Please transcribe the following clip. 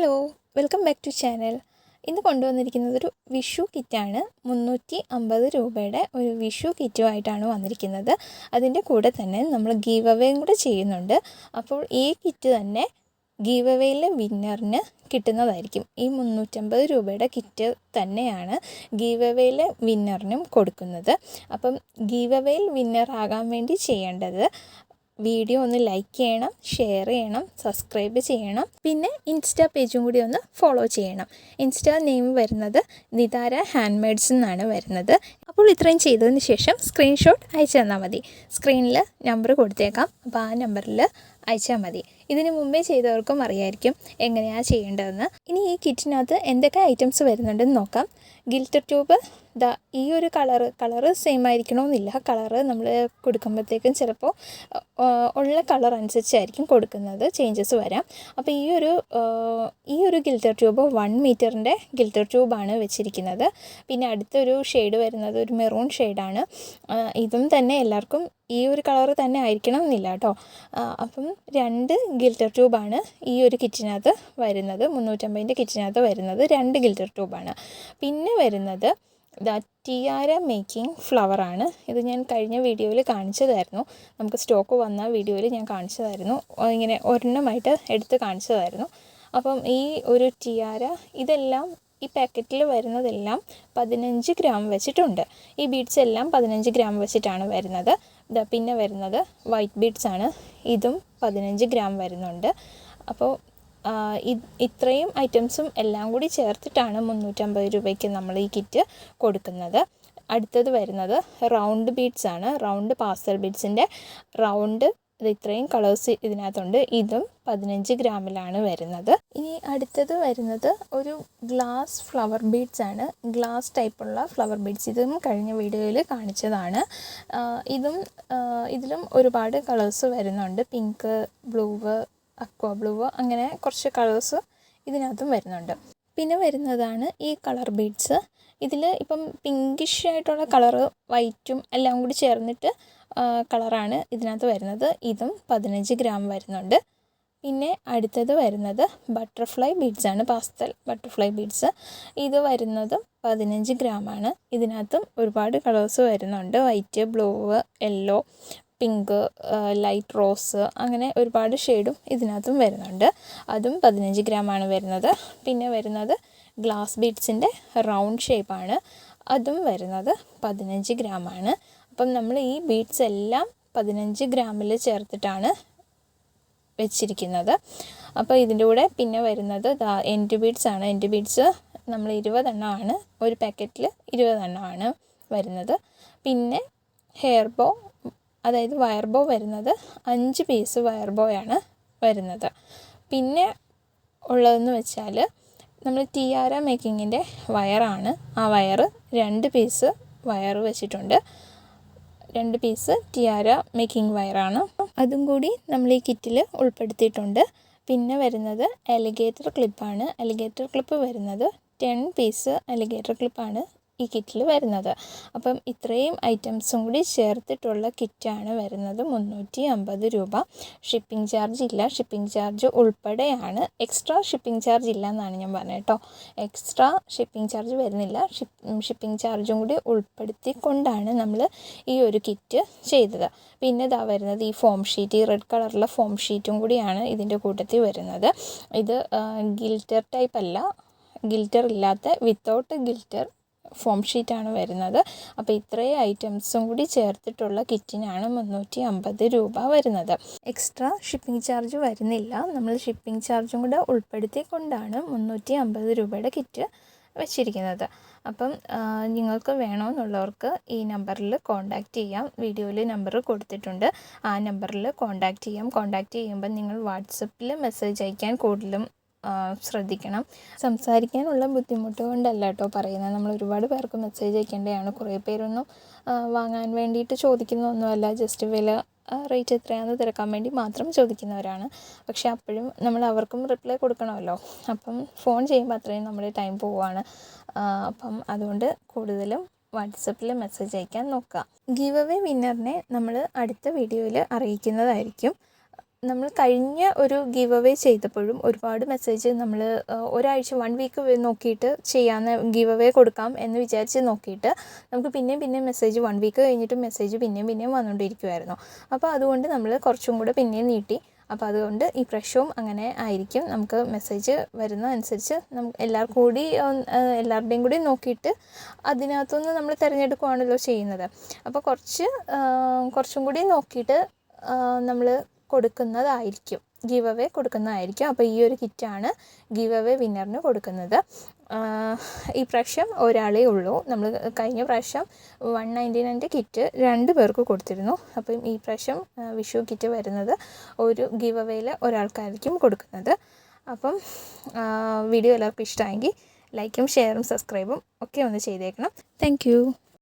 Hello, welcome back to channel. ഇന്ന് കൊണ്ടുവന്നിരിക്കുന്നത് ഒരു വിഷു കിറ്റാണ്. 350 രൂപയുടെ ഒരു വിഷു കിറ്റുമായിട്ടാണ് വന്നിരിക്കുന്നത്. അതിൻ്റെ കൂടെ തന്നെ നമ്മൾ ഗീവ് അവേയും കൂടെ ചെയ്യുന്നുണ്ട്. അപ്പോൾ ഈ കിറ്റ് തന്നെ ഗീവ് അവേയിലെ വിന്നറിന് കിട്ടുന്നതായിരിക്കും. ഈ 350 രൂപയുടെ കിറ്റ് തന്നെയാണ് ഗീവ് അവേയിലെ വിന്നറിനും കൊടുക്കുന്നത്. അപ്പം ഗീവ് അവേയിൽ വിന്നർ ആകാൻ വേണ്ടി ചെയ്യേണ്ടത് വീഡിയോ ഒന്ന് ലൈക്ക് ചെയ്യണം, ഷെയർ ചെയ്യണം, സബ്സ്ക്രൈബ് ചെയ്യണം. പിന്നെ ഇൻസ്റ്റാ പേജും കൂടി ഒന്ന് ഫോളോ ചെയ്യണം. ഇൻസ്റ്റാ നെയിം വരുന്നത് നിതാര ഹാൻഡ് മെയ്ഡ്സ് എന്നാണ് വരുന്നത്. അപ്പോൾ ഇത്രയും ചെയ്തതിന് ശേഷം സ്ക്രീൻഷോട്ട് അയച്ചു തന്നാൽ മതി. സ്ക്രീനിൽ നമ്പർ കൊടുത്തേക്കാം, അപ്പോൾ ആ നമ്പറിൽ അയച്ചാൽ മതി. ഇതിന് മുമ്പേ ചെയ്തവർക്കും അറിയായിരിക്കും എങ്ങനെയാണ് ചെയ്യേണ്ടതെന്ന്. ഇനി ഈ കിറ്റിനകത്ത് എന്തൊക്കെ ഐറ്റംസ് വരുന്നുണ്ടെന്ന് നോക്കാം. ഗിൽറ്റർ ട്യൂബ്, ഈ ഒരു കളറ് സെയിം ആയിരിക്കണമെന്നില്ല. കളറ് നമ്മൾ കൊടുക്കുമ്പോഴത്തേക്കും ചിലപ്പോൾ ഉള്ള കളർ അനുസരിച്ചായിരിക്കും കൊടുക്കുന്നത്, ചേഞ്ചസ് വരാം. അപ്പോൾ ഈ ഒരു ഗിൽറ്റർ ട്യൂബ് 1 മീറ്ററിൻ്റെ ഗിൽറ്റർ ട്യൂബാണ് വെച്ചിരിക്കുന്നത്. പിന്നെ അടുത്തൊരു ഷെയ്ഡ് വരുന്നത് ഒരു മെറൂൺ ഷെയ്ഡാണ്. ഇതും തന്നെ എല്ലാവർക്കും ഈ ഒരു കളറ് തന്നെ ആയിരിക്കണം എന്നില്ല കേട്ടോ. അപ്പം 2 ഗിൽറ്റർ ട്യൂബാണ് ഈ ഒരു കിറ്റിനകത്ത് വരുന്നത്. 350ൻ്റെ കിറ്റിനകത്ത് വരുന്നത് 2 ഗിൽറ്റർ ട്യൂബാണ്. പിന്നെ വരുന്നത് ടിയാര മേക്കിംഗ് ഫ്ലവറാണ്. ഇത് ഞാൻ കഴിഞ്ഞ വീഡിയോയിൽ കാണിച്ചതായിരുന്നു. നമുക്ക് സ്റ്റോക്ക് വന്ന വീഡിയോയിൽ ഞാൻ കാണിച്ചതായിരുന്നു. ഇങ്ങനെ ഒരെണ്ണമായിട്ട് എടുത്ത് കാണിച്ചതായിരുന്നു. അപ്പം ഈ ഒരു ടിയാര ഇതെല്ലാം ഈ പാക്കറ്റിൽ വരുന്നതെല്ലാം 15 ഗ്രാം വെച്ചിട്ടുണ്ട്. ഈ ബീഡ്സ് എല്ലാം 15 ഗ്രാം വെച്ചിട്ടാണ് വരുന്നത്. പിന്നെ വരുന്നത് വൈറ്റ് ബീഡ്സ് ആണ്. ഇതും 15 ഗ്രാം വരുന്നുണ്ട്. അപ്പോൾ ഇത്രയും ഐറ്റംസും എല്ലാം കൂടി ചേർത്തിട്ടാണ് 350 രൂപയ്ക്ക് നമ്മൾ ഈ കിറ്റ് കൊടുക്കുന്നത്. അടുത്തത് വരുന്നത് റൗണ്ട് ബീഡ്സ് ആണ്. റൗണ്ട് പാസ്റ്റൽ ബീഡ്സിൻ്റെ റൗണ്ട് ഇത്രയും കളേഴ്സ് ഇതിനകത്തുണ്ട്. ഇതും 15 ഗ്രാമിലാണ് വരുന്നത്. ഇനി അടുത്തത് വരുന്നത് ഒരു ഗ്ലാസ് ഫ്ലവർ ബീഡ്സ് ആണ്. ഗ്ലാസ് ടൈപ്പുള്ള ഫ്ലവർ ബീഡ്സ്. ഇതും കഴിഞ്ഞ വീഡിയോയിൽ കാണിച്ചതാണ്. ഇതിലും ഒരുപാട് കളേഴ്സ് വരുന്നുണ്ട്. പിങ്ക്, ബ്ലൂ, അക്വ ബ്ലൂ, അങ്ങനെ കുറച്ച് കളേഴ്സ് ഇതിനകത്തും വരുന്നുണ്ട്. പിന്നെ വരുന്നതാണ് ഈ കളർ ബീഡ്സ്. ഇതിൽ ഇപ്പം പിങ്കിഷ് ആയിട്ടുള്ള കളറ് വൈറ്റും എല്ലാം കൂടി ചേർന്നിട്ട് കളറാണ് ഇതിനകത്ത് വരുന്നത്. ഇതും 15 ഗ്രാം വരുന്നുണ്ട്. പിന്നെ അടുത്തത് വരുന്നത് ബട്ടർഫ്ലൈ ബീഡ്സ് ആണ്. Pastel butterfly beads. ഇത് വരുന്നതും 15 ഗ്രാമാണ്. ഇതിനകത്തും ഒരുപാട് കളേഴ്സ് വരുന്നുണ്ട്. White, blue, yellow, pink, light rose, അങ്ങനെ ഒരുപാട് ഷെയ്ഡും ഇതിനകത്തും വരുന്നുണ്ട്. അതും 15 ഗ്രാമാണ് വരുന്നത്. പിന്നെ വരുന്നത് ഗ്ലാസ് ബീഡ്സിൻ്റെ റൗണ്ട് ഷേപ്പാണ്. അതും വരുന്നത് 15 ഗ്രാമാണ്. അപ്പം നമ്മൾ ഈ ബീഡ്സ് എല്ലാം 15 ഗ്രാമിൽ ചേർത്തിട്ടാണ് വെച്ചിരിക്കുന്നത്. അപ്പോൾ ഇതിൻ്റെ കൂടെ പിന്നെ വരുന്നത് എൻഡ് ബീഡ്സ് ആണ്. എൻഡ് ബീഡ്സ് നമ്മൾ 20 എണ്ണമാണ്, ഒരു പാക്കറ്റിൽ 20 എണ്ണമാണ് വരുന്നത്. പിന്നെ ഹെയർ ബോ, അതായത് വയർ ബോ വരുന്നത് 5 പീസ് വയർ ബോയാണ് വരുന്നത്. പിന്നെ ഉള്ളതെന്ന് വെച്ചാൽ നമ്മൾ ടിയാര മേക്കിങ്ങിൻ്റെ വയറാണ്. ആ വയറ് 2 പീസ് വയർ വെച്ചിട്ടുണ്ട്. 2 പീസ് ടിയാര മേക്കിംഗ് വയറാണ്. അതും കൂടി നമ്മൾ ഈ കിറ്റിൽ ഉൾപ്പെടുത്തിയിട്ടുണ്ട്. പിന്നെ വരുന്നത് അലിഗേറ്റർ ക്ലിപ്പാണ്. അലിഗേറ്റർ ക്ലിപ്പ് വരുന്നത് 10 പീസ് അലിഗേറ്റർ ക്ലിപ്പാണ് ഈ കിറ്റിൽ വരുന്നത്. അപ്പം ഇത്രയും ഐറ്റംസും കൂടി ചേർത്തിട്ടുള്ള കിറ്റാണ് വരുന്നത് 350 രൂപ. ഷിപ്പിംഗ് ചാർജ് ഇല്ല. ഷിപ്പിംഗ് ചാർജ് ഉൾപ്പെടെയാണ്. എക്സ്ട്രാ ഷിപ്പിംഗ് ചാർജ് ഇല്ല എന്നാണ് ഞാൻ പറഞ്ഞത് കേട്ടോ. എക്സ്ട്രാ ഷിപ്പിംഗ് ചാർജ് വരുന്നില്ല. ഷിപ്പിംഗ് ചാർജും കൂടി ഉൾപ്പെടുത്തിക്കൊണ്ടാണ് നമ്മൾ ഈ ഒരു കിറ്റ് ചെയ്തത്. പിന്നെ ഇതാ വരുന്നത് ഈ ഫോം ഷീറ്റ്, ഈ റെഡ് കളറുള്ള ഫോം ഷീറ്റും കൂടിയാണ് ഇതിൻ്റെ കൂട്ടത്തിൽ വരുന്നത്. ഇത് ഗിൽറ്റർ ടൈപ്പ് അല്ല, ഗിൽറ്റർ ഇല്ലാത്ത വിത്തൗട്ട് ഗിൽറ്റർ ഫോം ഷീറ്റാണ് വരുന്നത്. അപ്പോൾ ഇത്രയും ഐറ്റംസും കൂടി ചേർത്തിട്ടുള്ള കിറ്റിനാണ് 350 രൂപ വരുന്നത്. എക്സ്ട്രാ ഷിപ്പിംഗ് ചാർജ് വരുന്നില്ല. നമ്മൾ ഷിപ്പിംഗ് ചാർജും കൂടെ ഉൾപ്പെടുത്തിക്കൊണ്ടാണ് 350 രൂപയുടെ കിറ്റ് വെച്ചിരിക്കുന്നത്. അപ്പം നിങ്ങൾക്ക് വേണമെന്നുള്ളവർക്ക് ഈ നമ്പറിൽ കോൺടാക്റ്റ് ചെയ്യാം. വീഡിയോയിൽ നമ്പർ കൊടുത്തിട്ടുണ്ട്. ആ നമ്പറിൽ കോൺടാക്റ്റ് ചെയ്യാം. കോൺടാക്റ്റ് ചെയ്യുമ്പോൾ നിങ്ങൾ വാട്സപ്പിൽ മെസ്സേജ് അയക്കാൻ കൂടുതലും ശ്രദ്ധിക്കണം. സംസാരിക്കാനുള്ള ബുദ്ധിമുട്ട് കൊണ്ടല്ല കേട്ടോ പറയുന്നത്. നമ്മൾ ഒരുപാട് പേർക്ക് മെസ്സേജ് അയക്കേണ്ടതാണ്. കുറേ പേരൊന്നും വാങ്ങാൻ വേണ്ടിയിട്ട് ചോദിക്കുന്നൊന്നുമല്ല, ജസ്റ്റ് വില റേറ്റ് എത്രയാണെന്ന് തിരക്കാൻ വേണ്ടി മാത്രം ചോദിക്കുന്നവരാണ്. പക്ഷേ അപ്പോഴും നമ്മൾ അവർക്കും റിപ്ലൈ കൊടുക്കണമല്ലോ. അപ്പം ഫോൺ ചെയ്യുമ്പോൾ അത്രയും നമ്മുടെ ടൈം പോവുകയാണ്. അപ്പം അതുകൊണ്ട് കൂടുതലും വാട്സപ്പിൽ മെസ്സേജ് അയക്കാൻ നോക്കുക. ഗീവ് അവേ വിന്നറിനെ നമ്മൾ അടുത്ത വീഡിയോയിൽ അറിയിക്കുന്നതായിരിക്കും. നമ്മൾ കഴിഞ്ഞ ഒരു ഗിവ് അവേ ചെയ്തപ്പോഴും ഒരുപാട് മെസ്സേജ് നമ്മൾ ഒരാഴ്ച 1 വീക്ക് നോക്കിയിട്ട് ചെയ്യാവുന്ന ഗിവ് അവേ കൊടുക്കാം എന്ന് വിചാരിച്ച് നോക്കിയിട്ട് നമുക്ക് പിന്നെയും മെസ്സേജ് 1 വീക്ക് കഴിഞ്ഞിട്ട് മെസ്സേജ് പിന്നെയും വന്നുകൊണ്ടിരിക്കുമായിരുന്നു. അപ്പോൾ അതുകൊണ്ട് നമ്മൾ കുറച്ചും കൂടെ പിന്നെയും നീട്ടി. അപ്പോൾ അതുകൊണ്ട് ഈ പ്രാവശ്യവും അങ്ങനെ ആയിരിക്കും. നമുക്ക് മെസ്സേജ് വരുന്ന അനുസരിച്ച് നമുക്ക് എല്ലാവരുടെയും കൂടി നോക്കിയിട്ട് അതിനകത്തുനിന്ന് നമ്മൾ തിരഞ്ഞെടുക്കുകയാണല്ലോ ചെയ്യുന്നത്. അപ്പോൾ കുറച്ചും കൂടി നോക്കിയിട്ട് നമ്മൾ കൊടുക്കുന്നതായിരിക്കും, ഗിവ് അവേ കൊടുക്കുന്നതായിരിക്കും. അപ്പോൾ ഈ ഒരു കിറ്റാണ് ഗിവ് അവേ വിന്നറിന് കൊടുക്കുന്നത്. ഈ പ്രാവശ്യം ഒരാളേ ഉള്ളൂ. നമ്മൾ കഴിഞ്ഞ പ്രാവശ്യം 199 കിറ്റ് 2 പേർക്ക് കൊടുത്തിരുന്നു. അപ്പം ഈ പ്രാവശ്യം വിഷു കിറ്റ് വരുന്നത് ഒരു ഗിവ് അവേയിൽ ഒരാൾക്കായിരിക്കും കൊടുക്കുന്നത്. അപ്പം വീഡിയോ എല്ലാവർക്കും ഇഷ്ടമായെങ്കിൽ ലൈക്കും ഷെയറും സബ്സ്ക്രൈബും ഒക്കെ ഒന്ന് ചെയ്തേക്കണം. താങ്ക്